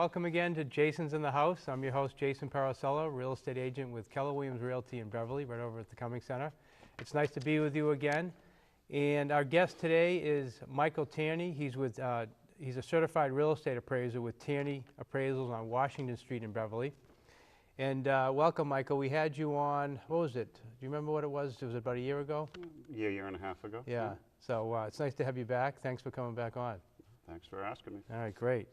welcome again to Jason's in the House. I'm your host, Jason Parisella, real estate agent with Keller Williams Realty in Beverly, right over at the Cumming Center. It's nice to be with you again. And our guest today is Michael Tierney. He's a certified real estate appraiser with Tierney Appraisals on Washington Street in Beverly. And welcome, Michael. We had you on, what was it? Do you remember what it was? Was it about a year ago? Year and a half ago. Yeah. So it's nice to have you back. Thanks for coming back on. Thanks for asking me. All right, great.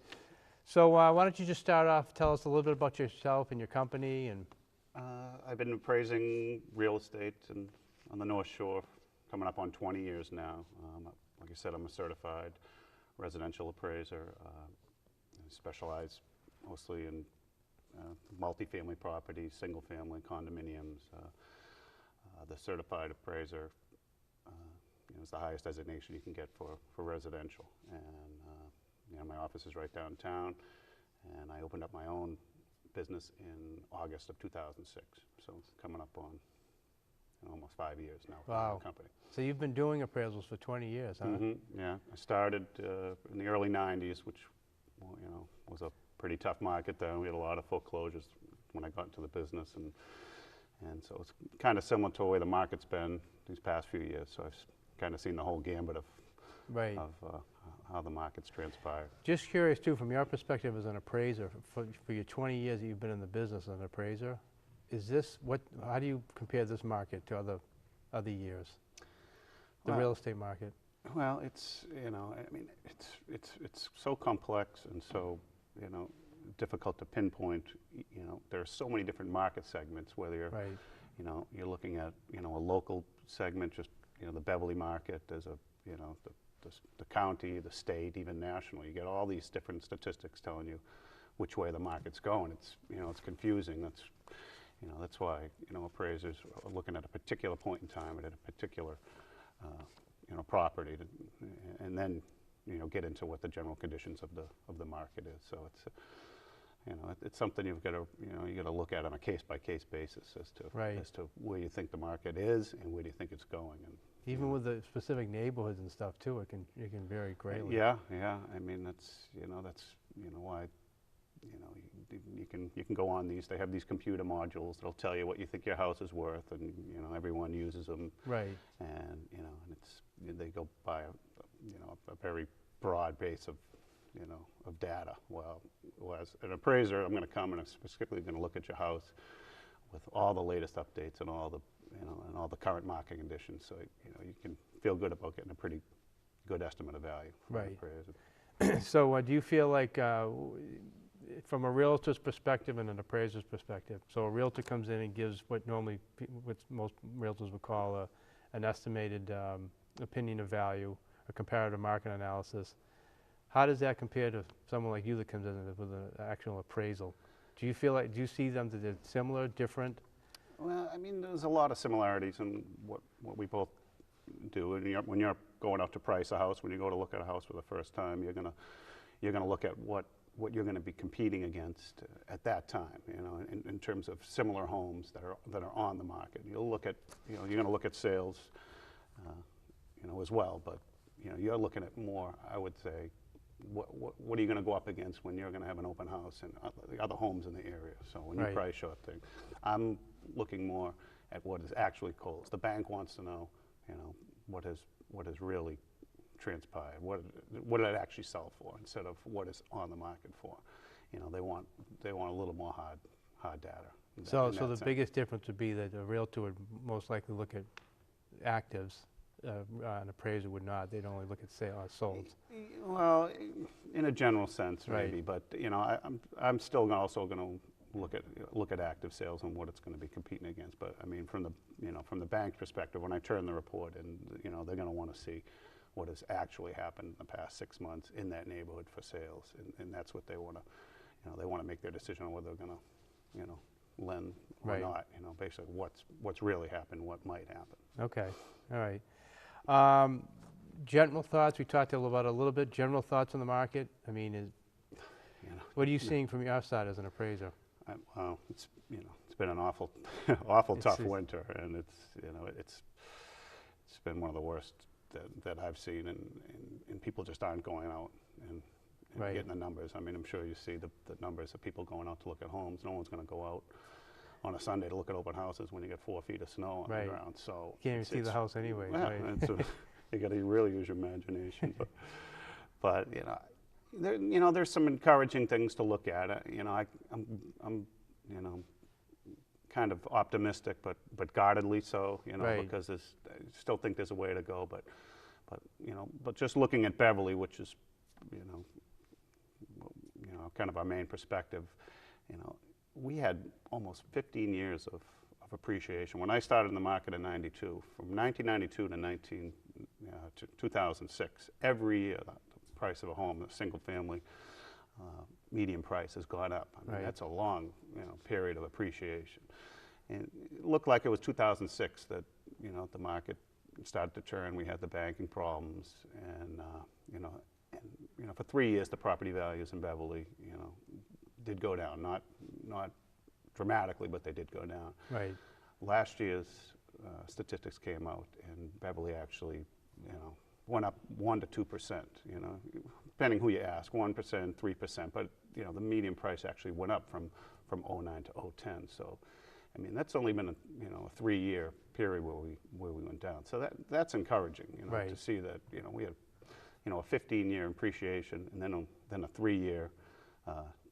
So why don't you just start off, tell us a little bit about yourself and your company. And I've been appraising real estate on the North Shore coming up on 20 years now. Like I said, I'm a certified residential appraiser. I specialize mostly in multifamily properties, single-family condominiums. The certified appraiser is the highest designation you can get for residential. And my office is right downtown, and I opened up my own business in August of 2006. So it's coming up on almost 5 years now with wow. the company. So you've been doing appraisals for 20 years, huh? Mm-hmm. Yeah, I started in the early 90s, which was a pretty tough market then. We had a lot of foreclosures when I got into the business, and so it's kind of similar to the way the market's been these past few years. So I've kind of seen the whole gambit of how the market's transpired. Just curious too, from your perspective as an appraiser, for your 20 years that you've been in the business as an appraiser, how do you compare this market to other years, the real estate market? Well, it's it's so complex and so difficult to pinpoint. There are so many different market segments. Whether you're you're looking at a local segment, just the Beverly market. There's the county, the state, even national. You get all these different statistics telling you which way the market's going. It's confusing. That's why appraisers are looking at a particular point in time and at a particular property, and then get into what the general conditions of the market is. So it's something you've got to look at on a case by case basis as to where you think the market is and where do you think it's going. And even with the specific neighborhoods and stuff too, it can vary greatly. Yeah. I mean that's why you can go on these. They have these computer modules that'll tell you what you think your house is worth, and everyone uses them. Right. And and they go by a very broad base of data. Well, as an appraiser, I'm going to come and I'm specifically going to look at your house with all the latest updates and all the and all the current market conditions, so you can feel good about getting a pretty good estimate of value from an appraiser. So do you feel like from a realtor's perspective and an appraiser's perspective, so a realtor comes in and gives what most realtors would call an estimated opinion of value, a comparative market analysis. How does that compare to someone like you that comes in with an actual appraisal? Do you see them that they're similar, different? Well, I mean, there's a lot of similarities in what we both do. And when you're going out to price a house, when you go to look at a house for the first time, you're gonna look at what you're going to be competing against at that time. In terms of similar homes that are on the market. You'll look at you're going to look at sales, as well. But you're looking at more, I would say, what are you going to go up against when you're going to have an open house and the other homes in the area? So when you price your thing, I'm looking more at what is actually closed. The bank wants to know, what has really transpired. What did it actually sell for instead of what is on the market for? They want a little more hard data. So the biggest difference would be that a realtor would most likely look at actives. An appraiser would not. They'd only look at sold. Well, in a general sense, maybe. But I'm still also going to look at active sales and what it's going to be competing against. But I mean, from the bank's perspective, when I turn the report in, they're going to want to see what has actually happened in the past 6 months in that neighborhood for sales, and that's what they want to. They want to make their decision on whether they're going to, lend or not. Basically what's really happened, what might happen. Okay. All right. General thoughts, we talked about a little bit, general thoughts on the market. I mean, what are you seeing from your side as an appraiser? Well, it's been an awful tough winter, and it's been one of the worst that I've seen, and people just aren't going out and and Right. getting the numbers. I mean, I'm sure you see the numbers of people going out to look at homes. No one's going to go out on a Sunday to look at open houses when you get 4 feet of snow on Right. the ground. So Can't even see the house anyway, yeah, right? you got to really use your imagination. But there's some encouraging things to look at. I'm kind of optimistic, but guardedly so. Right. Because I still think there's a way to go. But just looking at Beverly, which is kind of our main perspective, we had almost 15 years of appreciation. When I started in the market in '92, from 1992 to 2006, every year the price of a home, a single family, median price has gone up. I mean, Right. that's a long period of appreciation. And it looked like it was 2006 that the market started to turn. We had the banking problems, and for 3 years the property values in Beverly did go down, not dramatically, but they did go down. Right. Last year's statistics came out, and Beverly actually went up 1 to 2%. Depending who you ask, 1%, 3%, but the median price actually went up from '09 to '10. So, I mean, that's only been a 3-year period where we went down. So that's encouraging, Right. to see that we had a 15-year appreciation, and then a 3-year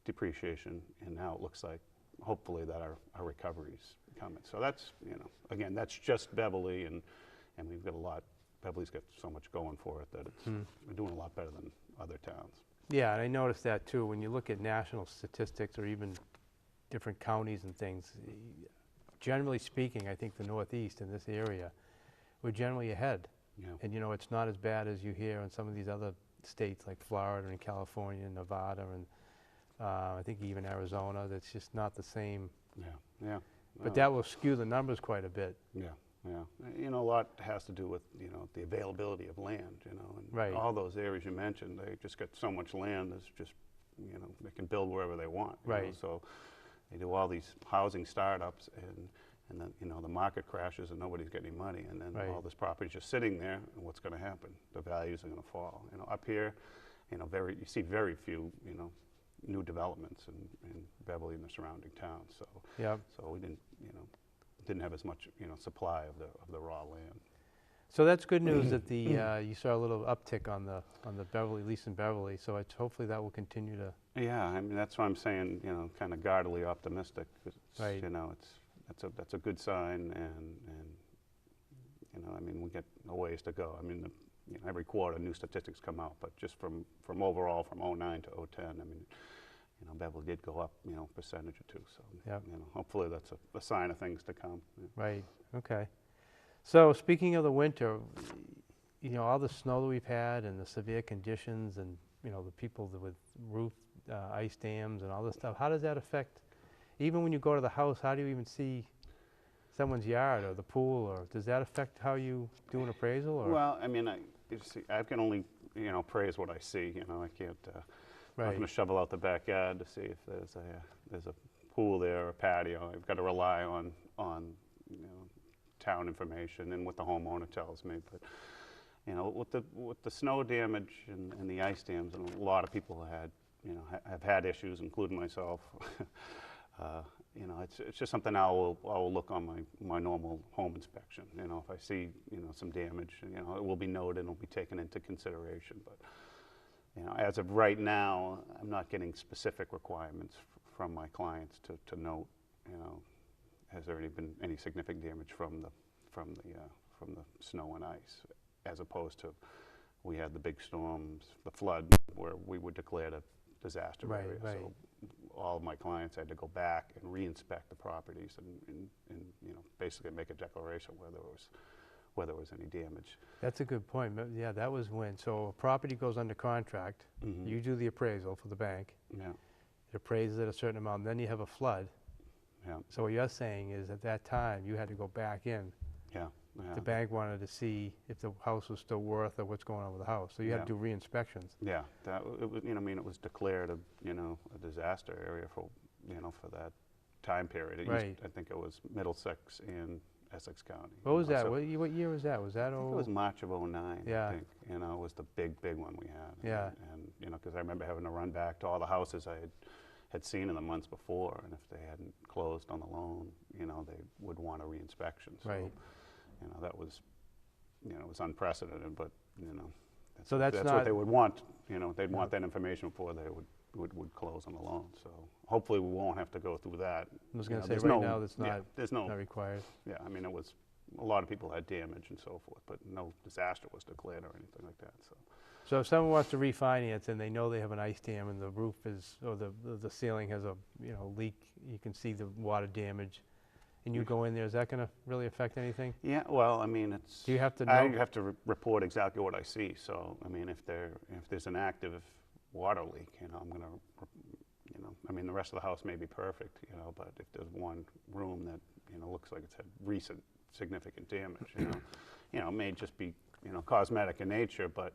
depreciation, and now it looks like hopefully that our recovery's coming. So that's again, that's just Beverly, and we've got a lot. Beverly's got so much going for it that we're doing a lot better than other towns. Yeah, and I noticed that too. When you look at national statistics or even different counties and things, generally speaking, I think the Northeast in this area, we're generally ahead. Yeah. And it's not as bad as you hear in some of these other states like Florida and California and Nevada and I think even Arizona. That's just not the same. Yeah. But that will skew the numbers quite a bit. Yeah. A lot has to do with the availability of land. And Right. all those areas you mentioned, they just got so much land. There's just they can build wherever they want. Right. So they do all these housing startups, and then the market crashes and nobody's getting any money, and then Right. all this property's just sitting there. And what's going to happen? The values are going to fall. Up here, you see very few new developments in Beverly and the surrounding towns. So Yeah. so we didn't have as much supply of the raw land. So that's good news that you saw a little uptick on the Beverly lease in Beverly. So hopefully that will continue to. Yeah, I mean that's why I'm saying kind of guardedly optimistic. 'Cause it's, Right. That's a good sign, and I mean we got a ways to go. I mean every quarter new statistics come out, but just from overall from '09 to '10, I mean Beverly did go up percentage or two. So Yep. hopefully that's a sign of things to come. Yeah. Right. Okay. So speaking of the winter, all the snow that we've had and the severe conditions, and the people with roof ice dams and all this stuff. How does that affect? Even when you go to the house, how do you even see someone's yard or the pool, or does that affect how you do an appraisal? Or? Well, I mean, I can only praise what I see. I can't. I'm not going to shovel out the backyard to see if there's a pool there or a patio. I've got to rely on town information and what the homeowner tells me. But with the snow damage and the ice dams, and a lot of people have had issues, including myself. It's just something I will look on my normal home inspection. If I see some damage, it will be noted and will be taken into consideration. But as of right now, I'm not getting specific requirements from my clients to note, has there been any significant damage from the snow and ice, as opposed to we had the big storms, the flood, where we were declared a disaster area. Right. So all of my clients had to go back and re-inspect the properties and basically make a declaration whether there was any damage. That's a good point. Yeah, that was when. So a property goes under contract. Mm-hmm. You do the appraisal for the bank. Yeah. It appraises at a certain amount. Then you have a flood. Yeah. So what you're saying is at that time you had to go back in. Yeah. The bank wanted to see if the house was still worth or what's going on with the house. So you had to do re-inspections. Yeah, it was declared a disaster area for that time period. Right. I think it was Middlesex and Essex County. What was that? So What year was that? Was that I think it was March of '09. Yeah. I think was the big one we had. Yeah. And you know, because I remember having to run back to all the houses I had seen in the months before, and if they hadn't closed on the loan, you know, they would want a reinspection. So, Right. you know, that was, you know, it was unprecedented, but, you know, So that's what not, they would want, you know, they'd want that information before they would close on the loan. So hopefully we won't have to go through that. I was You going know, to there's say, right no- now, that's yeah, not, there's no, not required. yeah, I mean, it was, a lot of people had damage and so forth, but no disaster was declared or anything like that, so. So if someone wants to refinance and they know they have an ice dam and the roof is, or the ceiling has a, you know, leak, you can see the water damage, and you go in there, is that going to really affect anything? Yeah, well, I mean, it's. Do you have to I know? have to report exactly what I see, so, I mean, if there's an active water leak, you know, I'm gonna, you know, I mean, the rest of the house may be perfect, you know, but if there's one room that, you know, looks like it's had recent significant damage, you know, it may just be, you know, cosmetic in nature, but,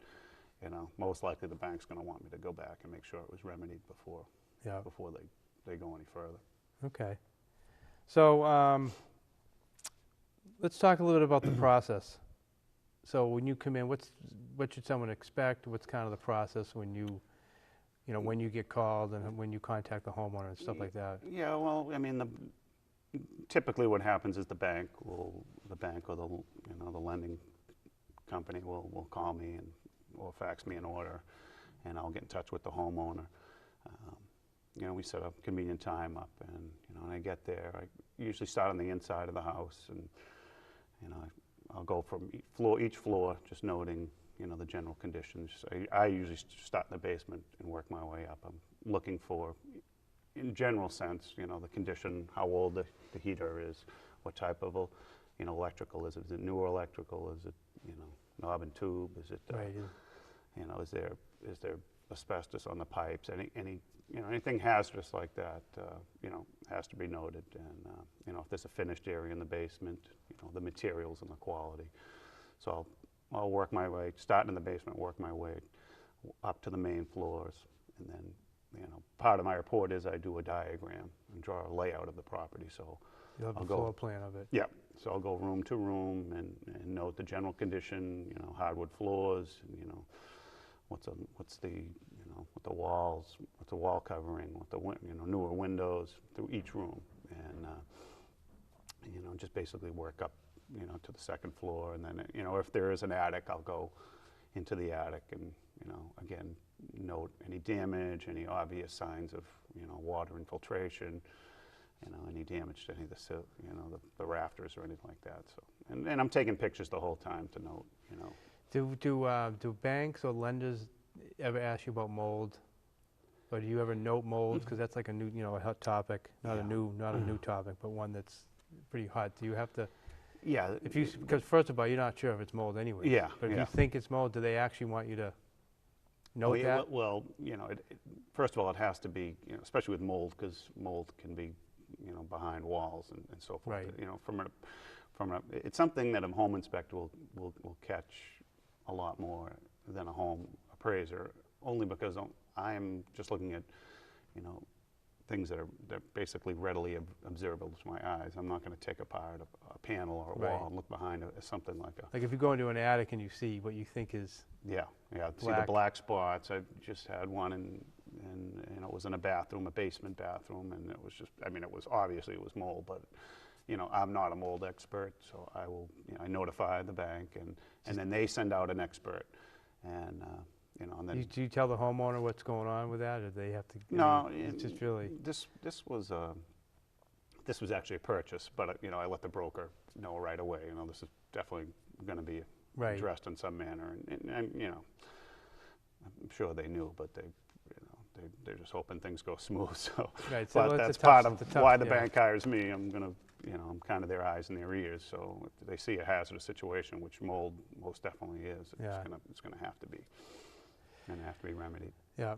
you know, most likely the bank's gonna want me to go back and make sure it was remedied before Yeah. they go any further. Okay. So let's talk a little bit about the process. So when you come in, what should someone expect? What's kind of the process when you know, when you get called and when you contact the homeowner and stuff like that? Yeah, well, I mean, typically what happens is the bank or the, you know, the lending company will call me or fax me an order, and I'll get in touch with the homeowner. You know, we set a convenient time up, and, you know, when I get there, I usually start on the inside of the house, and, you know, I'll go from each floor, just noting, you know, the general conditions. I usually start in the basement and work my way up. I'm looking for, in general sense, you know, the condition, how old the heater is, what type of, you know, electrical is it? Is it newer electrical? Is it, you know, knob and tube? Is it, Right. you know, is there asbestos on the pipes? Any you know, anything hazardous like that, you know, has to be noted. And you know, if there's a finished area in the basement, you know, the materials and the quality. So I'll work my way, start in the basement, work my way up to the main floors, and then, you know, part of my report is I do a diagram and draw a layout of the property. So You'll have I'll a go- floor plan of it. yeah, so I'll go room to room and note the general condition, you know, hardwood floors, and, you know, what's the, you know, what the walls, what's the wall covering, what the, you know, newer windows through each room, and, you know, just basically work up, you know, to the second floor, and then, you know, if there is an attic, I'll go into the attic and, you know, again, note any damage, any obvious signs of, you know, water infiltration, you know, any damage to any of the, you know, the rafters or anything like that. So, and I'm taking pictures the whole time to note, you know. Do banks or lenders ever ask you about mold? Or do you ever note molds? Because that's like a new, you know, a hot topic, not a new topic, but one that's pretty hot. Do you have to, Yeah. because first of all, you're not sure if it's mold anyway. Yeah, But if yeah. you think it's mold, do they actually want you to note yeah, that? well, you know, first of all, it has to be, you know, especially with mold, because mold can be, you know, behind walls and so forth. Right. You know, it's something that a home inspector will catch a lot more than a home appraiser, only because I'm just looking at, you know, things that are basically readily observable to my eyes. I'm not going to take apart a panel or a wall Right. and look behind it as something like a. Like if you go into an attic and you see what you think is, Yeah, see the Black. black spots. I just had one, and you know, it was in a bathroom, a basement bathroom, and it was just, I mean, it was obviously it was mold, but, you know, I'm not a mold expert, so I will, you know, I notify the bank, and then they send out an expert, and you know, and then. do you tell the homeowner what's going on with that, or they have to? No, It's just really, this was actually a purchase, but you know, I let the broker know right away. You know, this is definitely going to be right. addressed in some manner, and you know, I'm sure they knew, but they're just hoping things go smooth. So, Right, so but it's a that's tough- part it's a of tough- why the yeah. bank hires me. I'm kind of their eyes and their ears. So if they see a hazardous situation, which mold most definitely is, Yeah. it's gonna have to be, remedied. Yeah.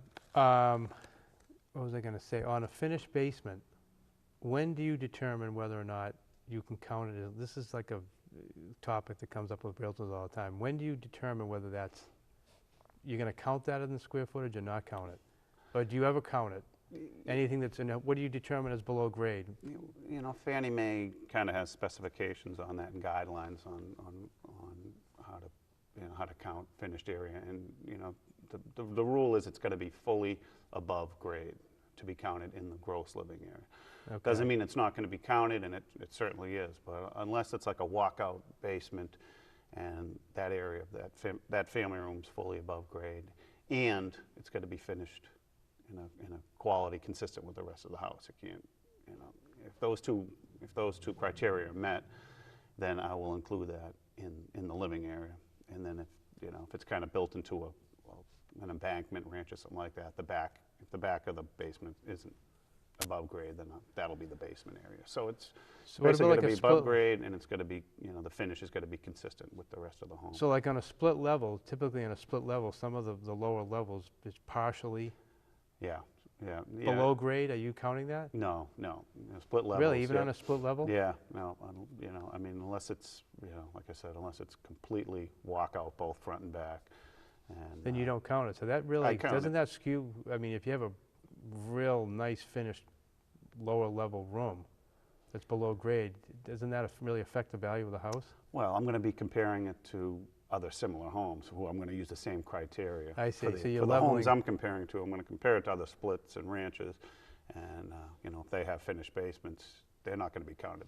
What was I going to say? On a finished basement, when do you determine whether or not you can count it? This is like a topic that comes up with realtors all the time. When do you determine whether you're going to count that in the square footage or not count it? Or do you ever count it? Anything that's in it, what do you determine as below grade? You know, Fannie Mae kind of has specifications on that and guidelines on how to, you know, how to count finished area, and you know, the rule is it's got to be fully above grade to be counted in the gross living area. Okay. Doesn't mean it's not going to be counted, and it certainly is, but unless it's like a walkout basement and that area of that family room's fully above grade, and it's got to be finished in a quality consistent with the rest of the house. It can't, if those two criteria are met, then I will include that in the living area. And then if it's kind of built into an embankment ranch or something like that, if the back of the basement isn't above grade, then that'll be the basement area. So it's basically going to be above grade, and it's going to be, the finish is going to be consistent with the rest of the home. So like on a split level, typically on a split level, some of the lower levels is partially Yeah. below grade. Are you counting that? No. Split levels. Really, even on a split level? Yeah, no, I mean, unless it's, like I said, unless it's completely walkout both front and back. And Then you don't count it. So that really, count doesn't it. that skew, I mean, if you have a real nice finished lower level room that's below grade, doesn't that really affect the value of the house? Well, I'm going to be comparing it to other similar homes who I'm going to use the same criteria. I see. For So you're for the homes leveling- I'm comparing to, I'm going to compare it to other splits and ranches, and if they have finished basements, they're not going to be counted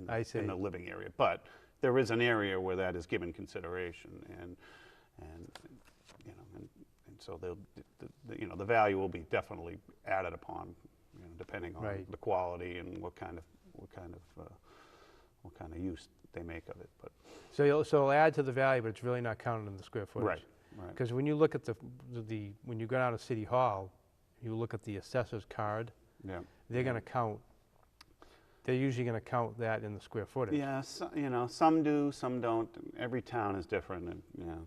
I see. in the living area. But there is an area where that is given consideration, and so the value will be definitely added upon, depending on Right. the quality and what kind of use they make of it. But So it'll add to the value, but it's really not counted in the square footage. right. Because when you look at when you go down to City Hall, you look at the assessor's card, Yeah. they're going to count, they're usually going to count that in the square footage. Yeah, some do, some don't. Every town is different, and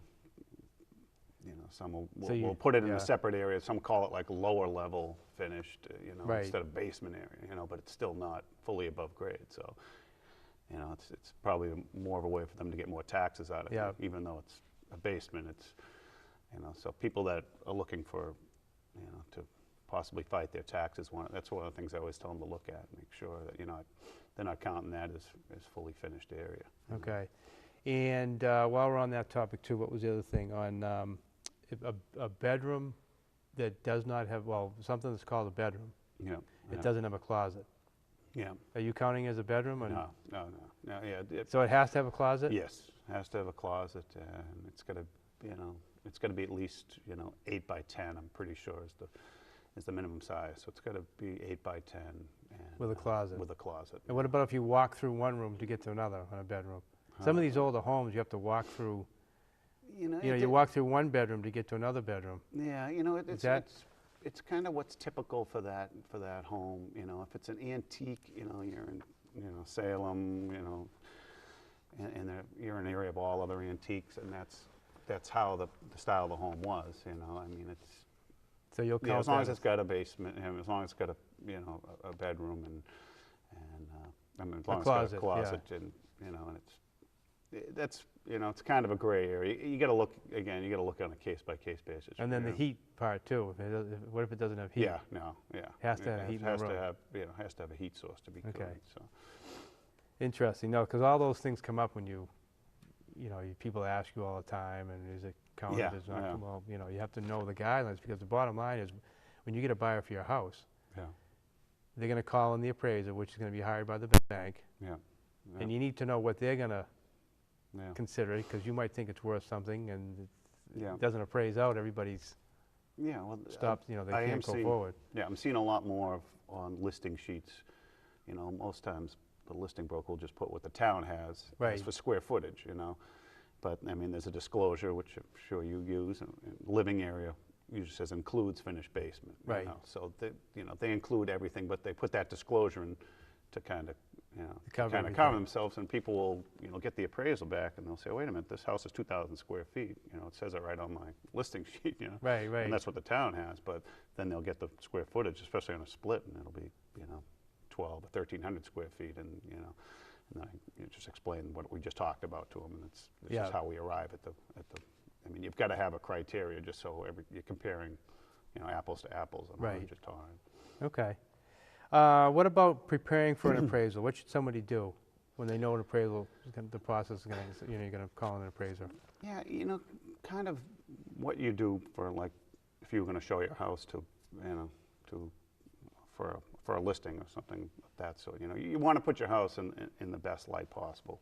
some will put it in yeah. a separate area. Some call it like lower level finished, Right. instead of basement area, but it's still not fully above grade. So, it's probably more of a way for them to get more taxes out of Yeah. it, even though it's a basement. It's, so people that are looking for, to possibly fight their taxes, that's one of the things I always tell them to look at, make sure that they're not counting that as fully finished area. Okay. And while we're on that topic too, what was the other thing? On a bedroom that does not have, something that's called a bedroom, Yeah. it doesn't have a closet. Yeah. Are you counting as a bedroom? Or No. Yeah. So it has to have a closet? Yes, has to have a closet, and it's got to, it's got to be at least 8 by 10. I'm pretty sure is the minimum size. So it's got to be 8 by 10. And, With a closet. With a closet. And what about if you walk through one room to get to another on a bedroom? Some of these older homes, you have to walk through. You walk through one bedroom to get to another bedroom. Yeah, it's kind of what's typical for that home. If it's an antique, you're in Salem, and you're in an area of all other antiques, and that's how the style of the home was. I mean, it's. So you'll count as long that as it's got a basement, as long as it's got a bedroom and I mean, as long as it's got a closet, yeah. and and that's it's kind of a gray area. You got to look again. You got to look on a case by case basis. And then the heat part too. What if it doesn't have heat? Yeah, Has to have heat in the room. Has to have a heat source to be Okay. good. So Interesting. No, because all those things come up when people ask you all the time, and is it counted? Yeah, Is not, yeah. Well, you have to know the guidelines, because the bottom line is, when you get a buyer for your house, yeah, they're going to call in the appraiser, which is going to be hired by the bank, yeah, and you need to know what they're going to yeah. consider, because you might think it's worth something, and Yeah. it doesn't appraise out. Everybody's Yeah, well, stopped. They I am can't go seeing- forward. Yeah, I'm seeing a lot more on listing sheets. Most times the listing broker will just put what the town has Right. as for square footage, But, I mean, there's a disclosure, which I'm sure you use, and living area usually says includes finished basement. Right. So, they include everything, but they put that disclosure in to kind of, cover everything. cover themselves, and people will, get the appraisal back, and they'll say, wait a minute, this house is 2,000 square feet. It says it right on my listing sheet, Right, right. And that's what the town has, but then they'll get the square footage, especially on a split, and it'll be, 12 or 1,300 square feet, and, and I just explain what we just talked about to them, and it's Yeah. just how we arrive at the, I mean, you've got to have a criteria just so you're comparing, apples to apples on Right. what we just talked. Okay. What about preparing for an appraisal? What should somebody do when they know an appraisal, the process is going to, you're going to call in an appraiser? Yeah, kind of what you do for, like, if you were going to show your house to, you know, for a listing or something of that sort. You know, you want to put your house in the best light possible.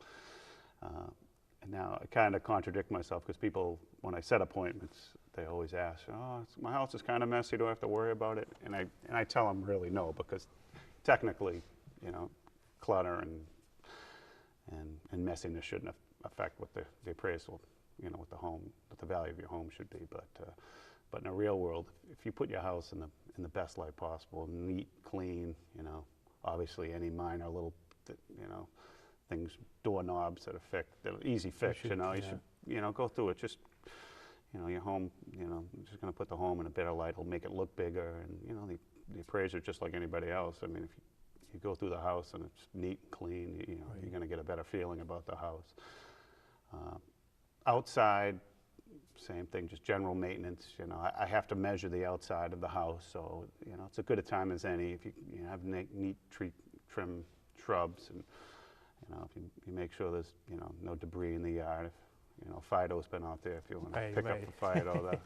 And now I kind of contradict myself because people, when I set appointments, they always ask, "Oh, my house is kind of messy. Do I have to worry about it?" And I tell them really no, because technically, you know, clutter and messiness shouldn't affect what the appraisal, you know, what the value of your home should be. But in a real world, if you put your house in the best light possible, neat, clean, you know, obviously any minor little, you know, things, doorknobs that are easy fix, you know, you should, you know, go through it. Just, you know, your home, you know, just going to put the home in a better light. It'll make it look bigger, and you know, the appraiser, just like anybody else. I mean, if you go through the house and it's neat and clean, you know, you're going to get a better feeling about the house. Outside, same thing, just general maintenance. You know, I have to measure the outside of the house, so you know, it's as good a time as any. If you have neat trim shrubs, and you know, if you make sure there's, you know, no debris in the yard. If, you know, Fido's been out there. If you want to pick up the Fido,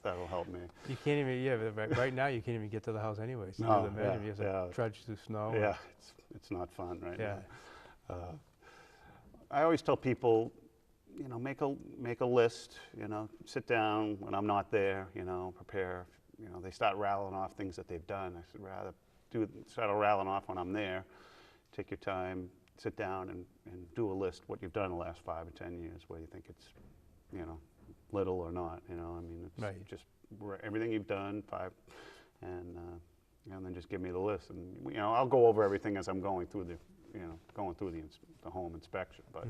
that'll help me. You can't even, right now you can't even get to the house anyways. To do the measurement. You have to trudge through snow. Yeah, it's not fun right now. I always tell people, you know, make a list, you know, sit down when I'm not there, you know, prepare. You know, they start rattling off things that they've done. I should rather start rattling off when I'm there. Take your time, sit down and do a list what you've done in the last 5 or 10 years, where you think it's, you know, little or not. You know, I mean, it's just everything you've done, and you know, and then just give me the list, and you know, I'll go over everything as I'm going through the home inspection. But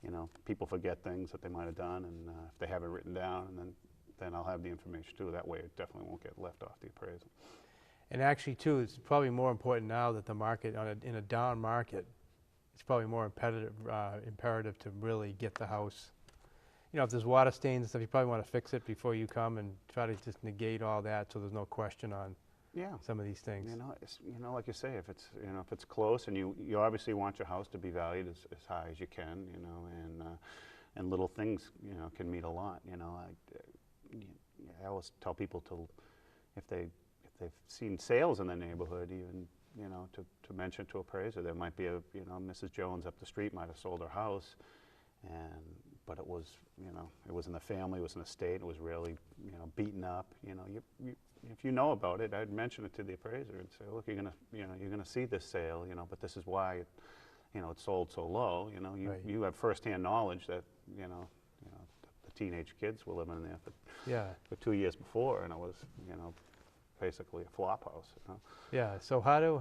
you know, people forget things that they might have done, and if they have it written down, and then I'll have the information too. That way, it definitely won't get left off the appraisal. And actually, too, it's probably more important now that the market, in a down market, it's probably more imperative to really get the house. You know, if there's water stains and stuff, you probably want to fix it before you come and try to just negate all that, so there's no question on some of these things. You know, like you say, if it's close, and you obviously want your house to be valued as high as you can, you know, and little things, you know, can mean a lot. You know, I always tell people if they've seen sales in the neighborhood, even, you know, to mention to appraiser, there might be you know, Mrs. Jones up the street might have sold her house, but it was, you know, it was in the family, it was an estate, it was really, you know, beaten up. You know, if you know about it, I'd mention it to the appraiser and say, look, you're gonna see this sale, you know, but this is why it, you know, it sold so low. You know, you have firsthand knowledge that, you know, the teenage kids were living in there for 2 years before, and it was, you know, basically a flop house. You know? Yeah. So how do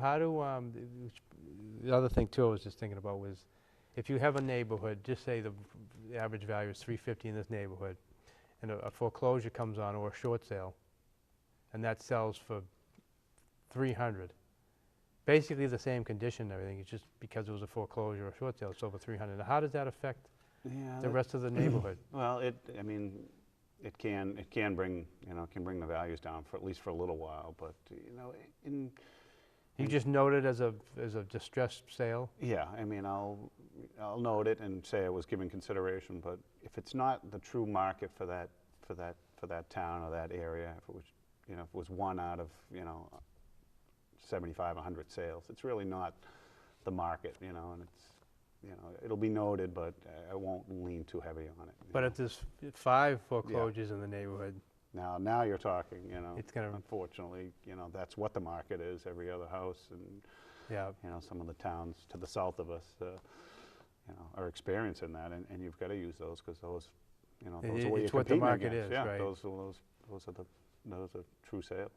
the other thing too I was just thinking about was, if you have a neighborhood, just say the average value is $350 in this neighborhood, and a foreclosure comes on, or a short sale, and that sells for $300. Basically the same condition and everything. It's just because it was a foreclosure or a short sale, it's over $300. Now, how does that affect the rest of the neighborhood? Well, I mean, it can bring, you know, the values down for at least for a little while. But you know, you just note it as a distressed sale. Yeah, I mean, I'll note it and say it was given consideration. But if it's not the true market for that town or that area, if it was, you know, if it was one out of, you know, 75, 100 sales, it's really not the market, you know, and it's, you know, it'll be noted, but I won't lean too heavy on it. But if there's 5 foreclosures in the neighborhood, now you're talking, you know, it's gonna, unfortunately, you know, that's what the market is. Every other house, and you know, some of the towns to the south of us, you know, are experiencing that, and you've got to use those, because those, you know, those are what you're what the competing market against. is, Yeah, right? those are true sales.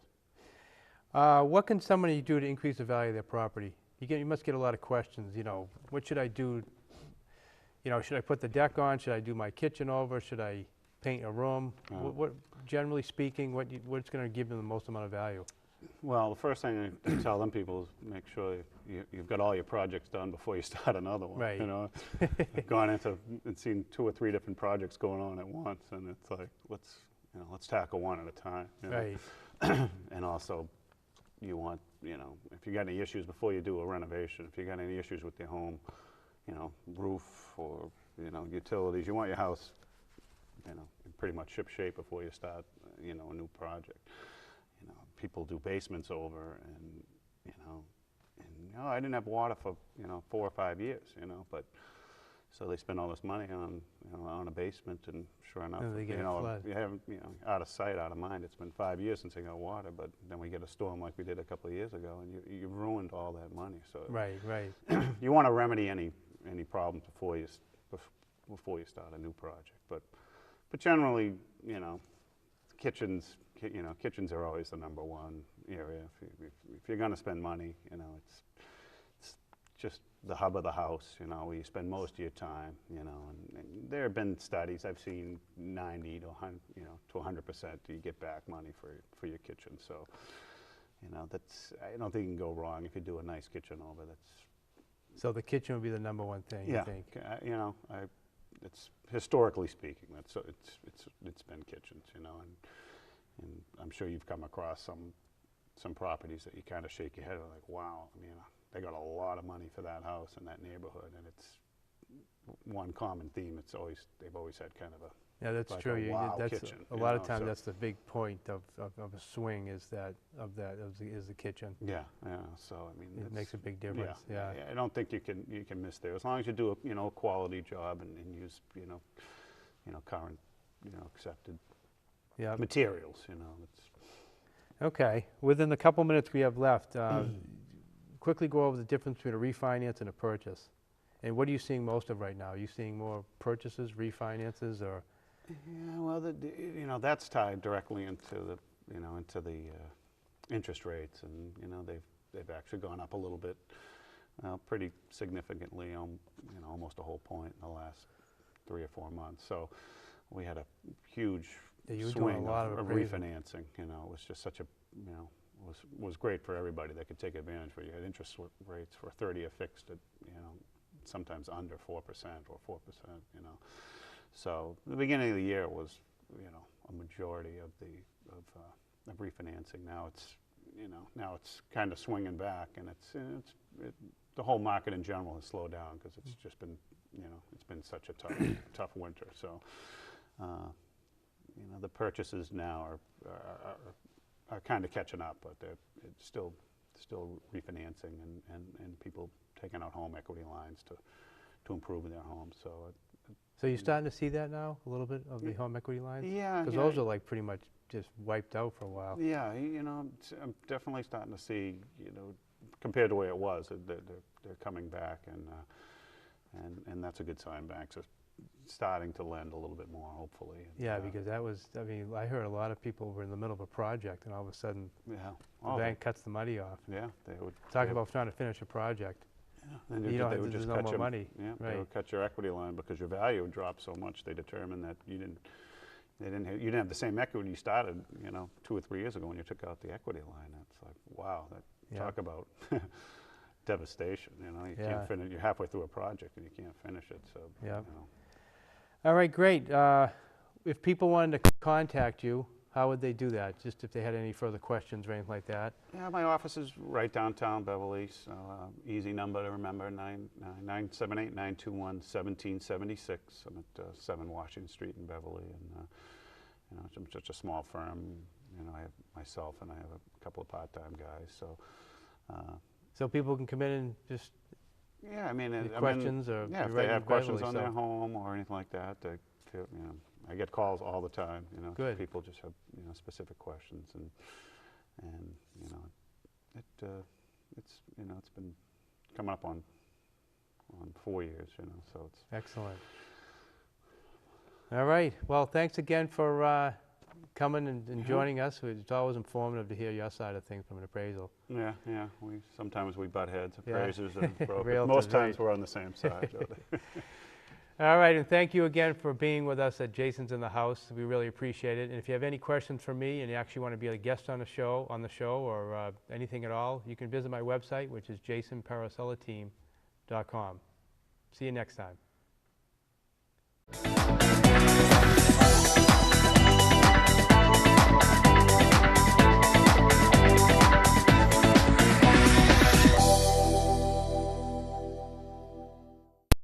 What can somebody do to increase the value of their property? You must get a lot of questions. You know, what should I do? You know, should I put the deck on? Should I do my kitchen over? Should I paint a room? What generally speaking, what's going to give them the most amount of value? Well, the first thing I tell them people is make sure you've got all your projects done before you start another one. Right. You know, I've gone into and seen 2 or 3 different projects going on at once, and it's like, let's tackle one at a time. You know? Right. And also, you want, you know, if you got any issues before you do a renovation, if you got any issues with your home, you know, roof or, you know, utilities, you want your house, you know, in pretty much ship shape before you start, you know, a new project. You know, people do basements over, and I didn't have water for 4 or 5 years, but so they spend all this money on on a basement, and sure enough, And they get a flood. you have out of sight, out of mind. It's been 5 years since they got water, but then we get a storm like we did a couple of years ago, and you ruined all that money. So Right. you want to remedy any problems before you start a new project. But generally, kitchens are always the number one area. If you're going to spend money, it's just the hub of the house, where you spend most of your time, and there have been studies I've seen 90 to 100, to 100% you get back money for your kitchen. So, I don't think you can go wrong if you do a nice kitchen over. So the kitchen would be the number one thing, you think? It's historically speaking, it's been kitchens, and I'm sure you've come across some properties that you kind of shake your head and like, wow, they got a lot of money for that house in that neighborhood, and it's one common theme. They've always had kind of a That's like true. a wow That's kitchen. a lot of times that's the big point of a swing is the kitchen. Yeah. So It makes a big difference. Yeah. I don't think you can miss there as long as you do a quality job and use current accepted Yeah. materials. Okay. Within the couple minutes we have left, quickly go over the difference between a refinance and a purchase. And what are you seeing most of right now? Are you seeing more purchases, refinances, or? Yeah, well, that's tied directly into the interest rates, and they've actually gone up a little bit, pretty significantly, almost a whole point in the last 3 or 4 months. So we had a huge swing of refinancing. It was just such a was great for everybody that could take advantage. Where you had interest rates for 30-year fixed at sometimes under 4% or 4%. So the beginning of the year was a majority of refinancing. Now it's kind of swinging back, and the whole market in general has slowed down because it's just been it's been such a tough winter. So the purchases now are kind of catching up, but it's still refinancing and people taking out home equity lines to improve their homes. So you're starting to see that now, a little bit of the home equity lines? Yeah. Because those are like pretty much just wiped out for a while. Yeah, I'm definitely starting to see, compared to where it was, they're coming back, and that's a good sign. Banks are starting to lend a little bit more, hopefully. Yeah, because that was, I heard a lot of people were in the middle of a project, and all of a sudden, the bank cuts the money off. Yeah, they would. Talk about trying to finish a project. Yeah, and they would just cut money. Yeah, right. They would cut your equity line because your value would drop so much. They determined that you didn't have the same equity you started, 2 or 3 years ago when you took out the equity line. That's like, wow, talk about devastation. You can't finish. You're halfway through a project and you can't finish it. So yeah. All right, great. If people wanted to contact you, how would they do that? Just if they had any further questions or anything like that? Yeah, my office is right downtown Beverly. So easy number to remember: 978-921-1776. I'm at 7 Washington Street in Beverly, and I'm such a small firm. I have myself and I have a couple of part-time guys. So people can come in and just questions or if they have questions on their home or anything like that. I get calls all the time. Good. People just have specific questions, and it's been coming up on 4 years. So it's excellent. All right. Well, thanks again for coming and joining us. It's always informative to hear your side of things from an appraisal. Yeah. Sometimes we butt heads, appraisers and brokers. Realtors, Most times we're on the same side. All right, and thank you again for being with us at Jason's in the House. We really appreciate it. And if you have any questions for me and you actually want to be a guest on the show, or anything at all, you can visit my website, which is jasonparisellateam.com. See you next time.